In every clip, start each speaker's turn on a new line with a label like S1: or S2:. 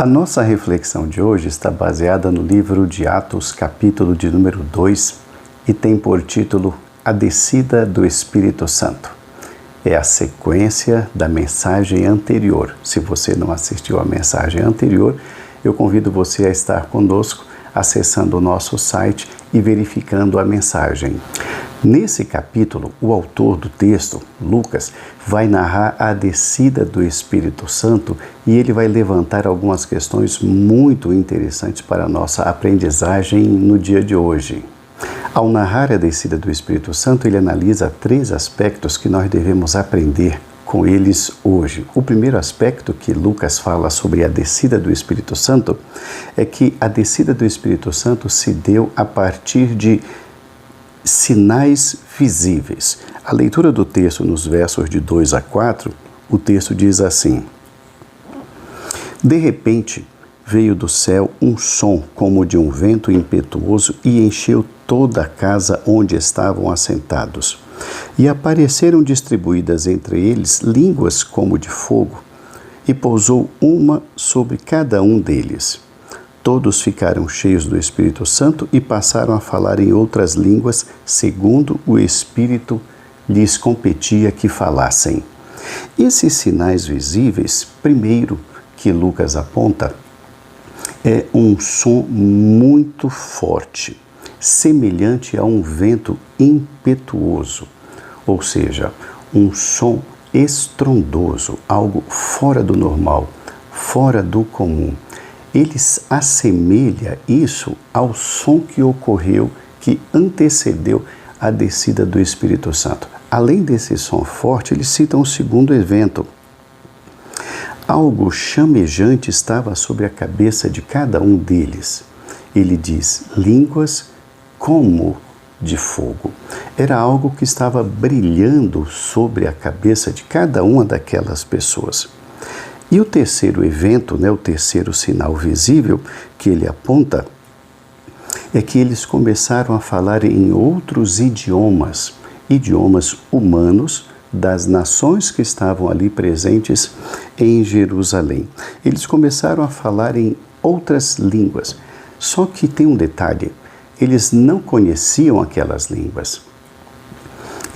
S1: A nossa reflexão de hoje está baseada no livro de Atos, capítulo de número 2, e tem por título A Descida do Espírito Santo. É a sequência da mensagem anterior. Se você não assistiu à mensagem anterior, eu convido você a estar conosco, acessando o nosso site e verificando a mensagem. Nesse capítulo, o autor do texto, Lucas, vai narrar a descida do Espírito Santo e ele vai levantar algumas questões muito interessantes para a nossa aprendizagem no dia de hoje. Ao narrar a descida do Espírito Santo, ele analisa 3 aspectos que nós devemos aprender com eles hoje. O primeiro aspecto que Lucas fala sobre a descida do Espírito Santo é que a descida do Espírito Santo se deu a partir de sinais visíveis. A leitura do texto nos versos de 2 a 4, o texto diz assim: De repente veio do céu um som como de um vento impetuoso e encheu toda a casa onde estavam assentados. E apareceram distribuídas entre eles línguas como de fogo, e pousou uma sobre cada um deles. Todos ficaram cheios do Espírito Santo e passaram a falar em outras línguas, segundo o Espírito lhes competia que falassem. Esses sinais visíveis, primeiro que Lucas aponta, é um som muito forte, semelhante a um vento impetuoso, ou seja, um som estrondoso, algo fora do normal, fora do comum. Ele assemelha isso ao som que ocorreu, que antecedeu a descida do Espírito Santo. Além desse som forte, ele cita um segundo evento. Algo chamejante estava sobre a cabeça de cada um deles. Ele diz, línguas como de fogo. Era algo que estava brilhando sobre a cabeça de cada uma daquelas pessoas. E o terceiro evento, o terceiro sinal visível que ele aponta, é que eles começaram a falar em outros idiomas, idiomas humanos das nações que estavam ali presentes em Jerusalém. Eles começaram a falar em outras línguas, só que tem um detalhe, eles não conheciam aquelas línguas.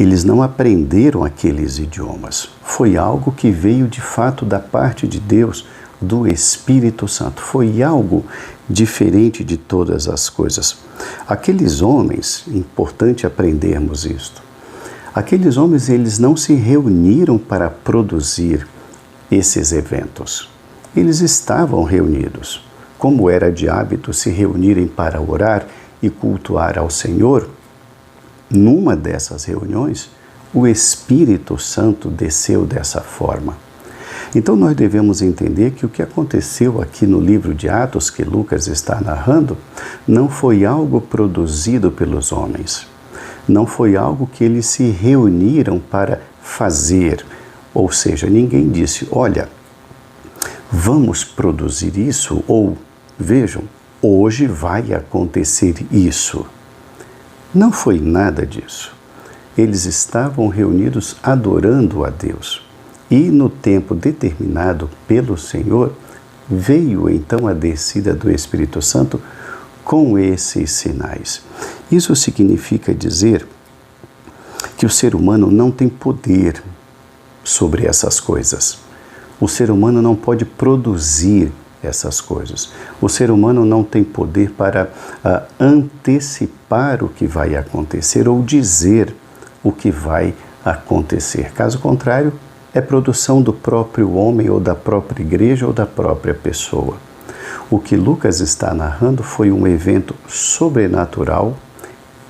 S1: Eles não aprenderam aqueles idiomas. Foi algo que veio de fato da parte de Deus, do Espírito Santo. Foi algo diferente de todas as coisas. Aqueles homens, importante aprendermos isto, aqueles homens eles não se reuniram para produzir esses eventos. Eles estavam reunidos. Como era de hábito se reunirem para orar e cultuar ao Senhor, numa dessas reuniões, o Espírito Santo desceu dessa forma. Então nós devemos entender que o que aconteceu aqui no livro de Atos, que Lucas está narrando, não foi algo produzido pelos homens. Não foi algo que eles se reuniram para fazer. Ou seja, ninguém disse, olha, vamos produzir isso, ou vejam, hoje vai acontecer isso. Não foi nada disso. Eles estavam reunidos adorando a Deus. E no tempo determinado pelo Senhor, veio então a descida do Espírito Santo com esses sinais. Isso significa dizer que o ser humano não tem poder sobre essas coisas. O ser humano não pode produzir essas coisas. O ser humano não tem poder para antecipar o que vai acontecer ou dizer o que vai acontecer. Caso contrário, é produção do próprio homem ou da própria igreja ou da própria pessoa. O que Lucas está narrando foi um evento sobrenatural,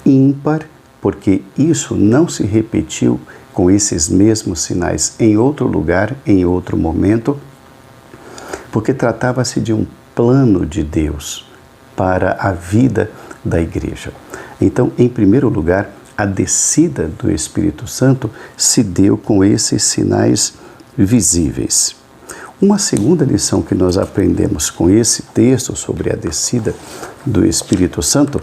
S1: ímpar, porque isso não se repetiu com esses mesmos sinais em outro lugar, em outro momento, porque tratava-se de um plano de Deus para a vida da igreja. Então, em primeiro lugar, a descida do Espírito Santo se deu com esses sinais visíveis. Uma segunda lição que nós aprendemos com esse texto sobre a descida do Espírito Santo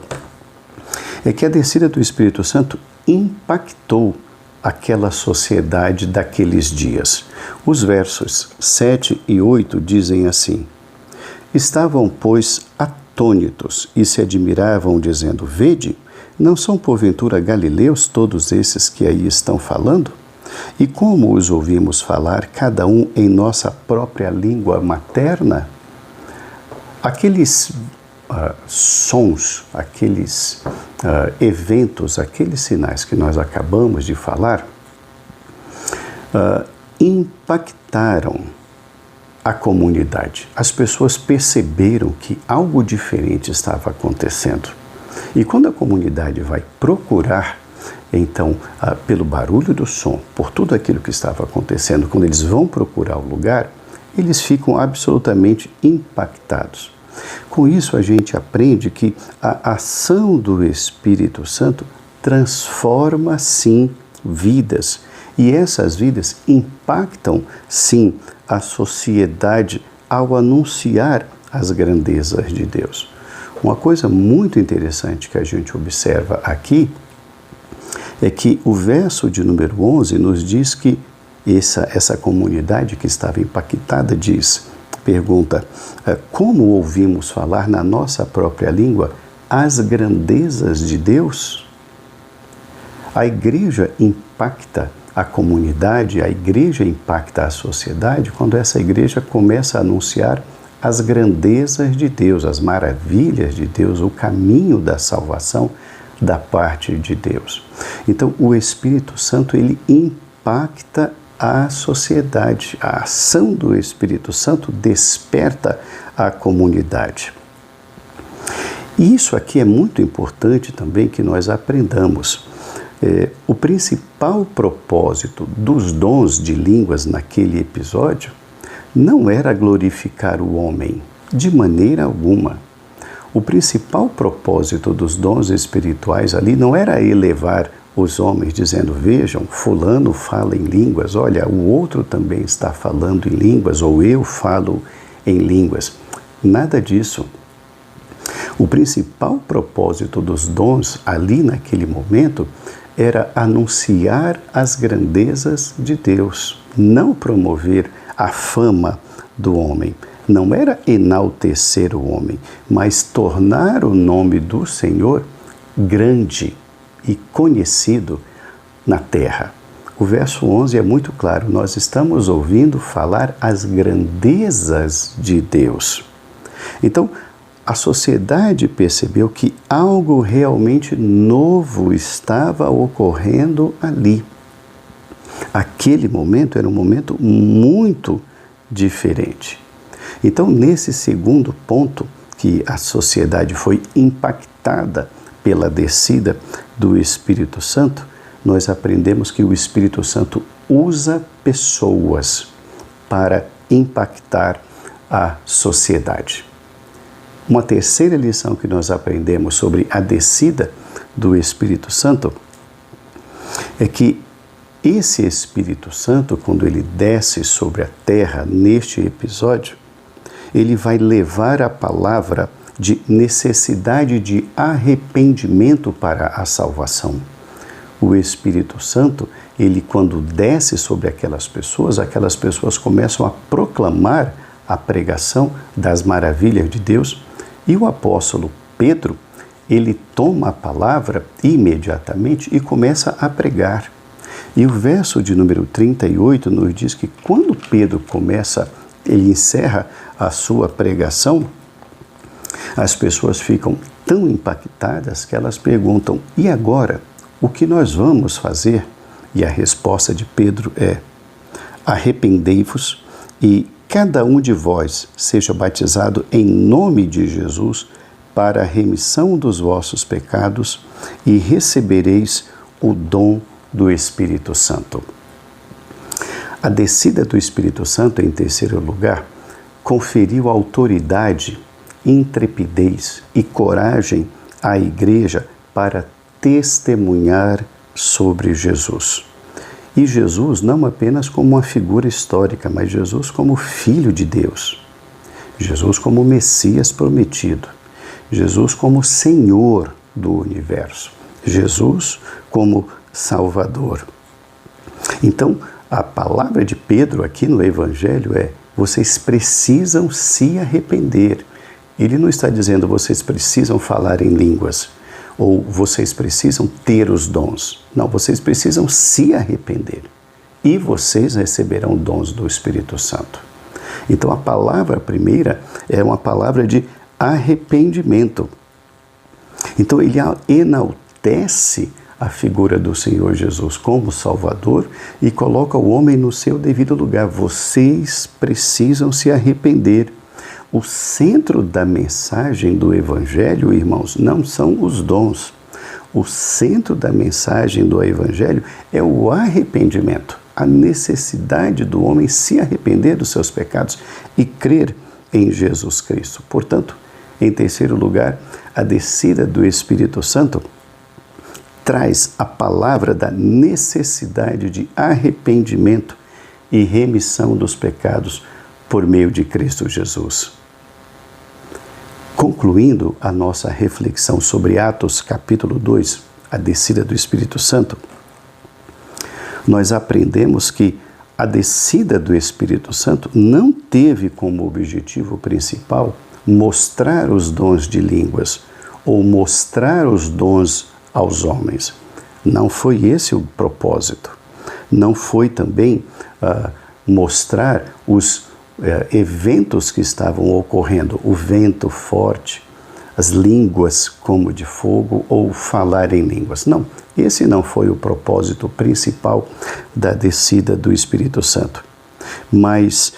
S1: é que a descida do Espírito Santo impactou aquela sociedade daqueles dias. Os versos 7 e 8 dizem assim: Estavam, pois, atônitos e se admiravam, dizendo: Vede, não são porventura galileus todos esses que aí estão falando? E como os ouvimos falar, cada um em nossa própria língua materna? Aqueles sons, aqueles eventos, aqueles sinais que nós acabamos de falar, impactaram a comunidade. As pessoas perceberam que algo diferente estava acontecendo. E quando a comunidade vai procurar, então, pelo barulho do som, por tudo aquilo que estava acontecendo, quando eles vão procurar o lugar, eles ficam absolutamente impactados. Com isso, a gente aprende que a ação do Espírito Santo transforma, sim, vidas. E essas vidas impactam, sim, a sociedade ao anunciar as grandezas de Deus. Uma coisa muito interessante que a gente observa aqui é que o verso de número 11 nos diz que essa comunidade que estava impactada pergunta: como ouvimos falar na nossa própria língua as grandezas de Deus? A igreja impacta a comunidade, a igreja impacta a sociedade quando essa igreja começa a anunciar as grandezas de Deus, as maravilhas de Deus, o caminho da salvação da parte de Deus. Então, o Espírito Santo, ele impacta a sociedade. A ação do Espírito Santo desperta a comunidade. E isso aqui é muito importante também que nós aprendamos. O principal propósito dos dons de línguas naquele episódio não era glorificar o homem, de maneira alguma. O principal propósito dos dons espirituais ali não era elevar os homens, dizendo: vejam, fulano fala em línguas, olha, o outro também está falando em línguas, ou eu falo em línguas. Nada disso. O principal propósito dos dons ali naquele momento era anunciar as grandezas de Deus, não promover a fama do homem. Não era enaltecer o homem, mas tornar o nome do Senhor grande e conhecido na terra. O verso 11 é muito claro: nós estamos ouvindo falar as grandezas de Deus. Então, a sociedade percebeu que algo realmente novo estava ocorrendo ali. Aquele momento era um momento muito diferente. Então, nesse segundo ponto, que a sociedade foi impactada pela descida do Espírito Santo, nós aprendemos que o Espírito Santo usa pessoas para impactar a sociedade. Uma terceira lição que nós aprendemos sobre a descida do Espírito Santo é que esse Espírito Santo, quando ele desce sobre a terra neste episódio, ele vai levar a palavra de necessidade de arrependimento para a salvação. O Espírito Santo, ele quando desce sobre aquelas pessoas começam a proclamar a pregação das maravilhas de Deus, e o apóstolo Pedro, ele toma a palavra imediatamente e começa a pregar. E o verso de número 38 nos diz que quando Pedro ele encerra a sua pregação, as pessoas ficam tão impactadas que elas perguntam: e agora, o que nós vamos fazer? E a resposta de Pedro é: arrependei-vos e cada um de vós seja batizado em nome de Jesus para a remissão dos vossos pecados e recebereis o dom do Espírito Santo. A descida do Espírito Santo, em terceiro lugar, conferiu autoridade, intrepidez e coragem à igreja para testemunhar sobre Jesus. E Jesus não apenas como uma figura histórica, mas Jesus como Filho de Deus. Jesus como Messias prometido. Jesus como Senhor do universo. Jesus como Salvador. Então, a palavra de Pedro aqui no Evangelho é: vocês precisam se arrepender. Ele não está dizendo vocês precisam falar em línguas ou vocês precisam ter os dons. Não, vocês precisam se arrepender e vocês receberão dons do Espírito Santo. Então a palavra primeira é uma palavra de arrependimento. Então ele enaltece a figura do Senhor Jesus como Salvador e coloca o homem no seu devido lugar. Vocês precisam se arrepender. O centro da mensagem do Evangelho, irmãos, não são os dons. O centro da mensagem do Evangelho é o arrependimento, a necessidade do homem se arrepender dos seus pecados e crer em Jesus Cristo. Portanto, em terceiro lugar, a descida do Espírito Santo traz a palavra da necessidade de arrependimento e remissão dos pecados por meio de Cristo Jesus. Concluindo a nossa reflexão sobre Atos capítulo 2, a descida do Espírito Santo, nós aprendemos que a descida do Espírito Santo não teve como objetivo principal mostrar os dons de línguas ou mostrar os dons aos homens. Não foi esse o propósito. Não foi também mostrar os eventos que estavam ocorrendo, o vento forte, as línguas como de fogo ou falar em línguas. Não, esse não foi o propósito principal da descida do Espírito Santo. Mas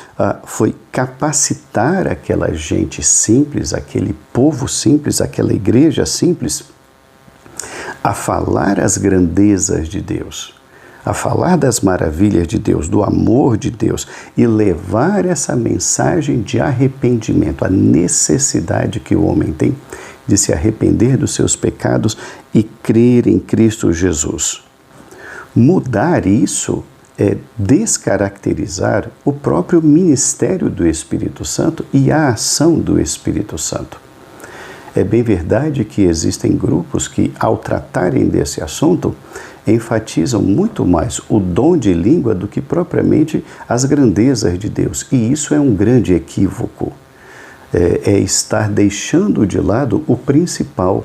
S1: foi capacitar aquela gente simples, aquele povo simples, aquela igreja simples, a falar as grandezas de Deus, a falar das maravilhas de Deus, do amor de Deus e levar essa mensagem de arrependimento, a necessidade que o homem tem de se arrepender dos seus pecados e crer em Cristo Jesus. Mudar isso é descaracterizar o próprio ministério do Espírito Santo e a ação do Espírito Santo. É bem verdade que existem grupos que, ao tratarem desse assunto, enfatizam muito mais o dom de língua do que propriamente as grandezas de Deus. E isso é um grande equívoco. É estar deixando de lado o principal,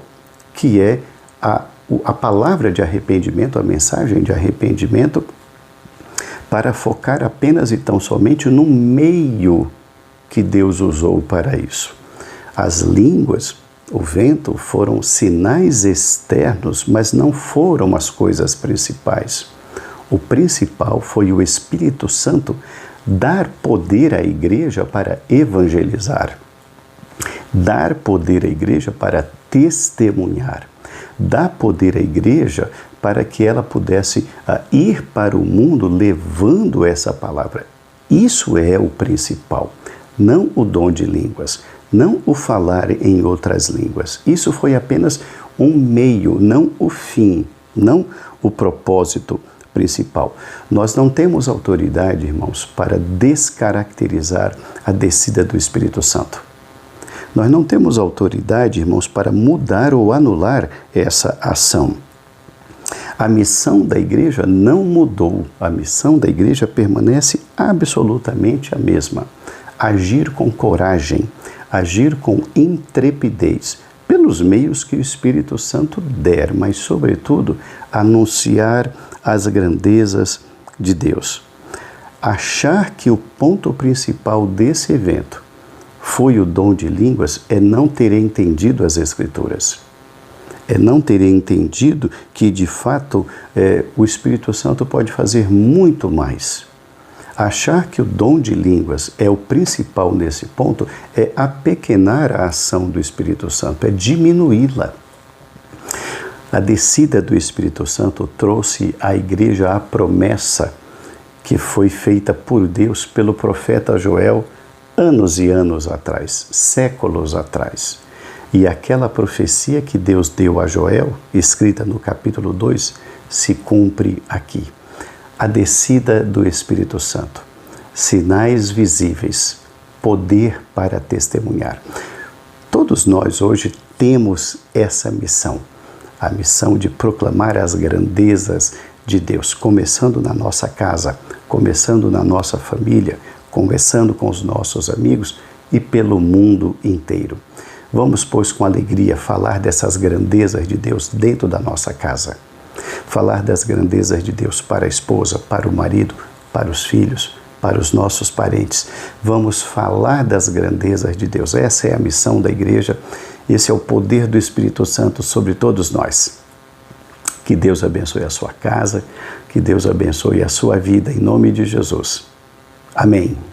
S1: que é a palavra de arrependimento, a mensagem de arrependimento, para focar apenas e tão somente no meio que Deus usou para isso. As línguas, o vento, foram sinais externos, mas não foram as coisas principais. O principal foi o Espírito Santo dar poder à igreja para evangelizar, dar poder à igreja para testemunhar, dar poder à igreja para que ela pudesse ir para o mundo levando essa palavra. Isso é o principal, não o dom de línguas, não o falar em outras línguas. Isso foi apenas um meio, não o fim, não o propósito principal. Nós não temos autoridade, irmãos, para descaracterizar a descida do Espírito Santo. Nós não temos autoridade, irmãos, para mudar ou anular essa ação. A missão da igreja não mudou, a missão da igreja permanece absolutamente a mesma. Agir com coragem, agir com intrepidez, pelos meios que o Espírito Santo der, mas, sobretudo, anunciar as grandezas de Deus. Achar que o ponto principal desse evento foi o dom de línguas é não ter entendido as Escrituras. É não ter entendido que, de fato, o Espírito Santo pode fazer muito mais. Achar que o dom de línguas é o principal nesse ponto é apequenar a ação do Espírito Santo, é diminuí-la. A descida do Espírito Santo trouxe à igreja a promessa que foi feita por Deus pelo profeta Joel anos e anos atrás, séculos atrás. E aquela profecia que Deus deu a Joel, escrita no capítulo 2, se cumpre aqui. A descida do Espírito Santo, sinais visíveis, poder para testemunhar. Todos nós hoje temos essa missão, a missão de proclamar as grandezas de Deus, começando na nossa casa, começando na nossa família, conversando com os nossos amigos e pelo mundo inteiro. Vamos, pois, com alegria falar dessas grandezas de Deus dentro da nossa casa. Falar das grandezas de Deus para a esposa, para o marido, para os filhos, para os nossos parentes. Vamos falar das grandezas de Deus. Essa é a missão da igreja. Esse é o poder do Espírito Santo sobre todos nós. Que Deus abençoe a sua casa, que Deus abençoe a sua vida, em nome de Jesus. Amém.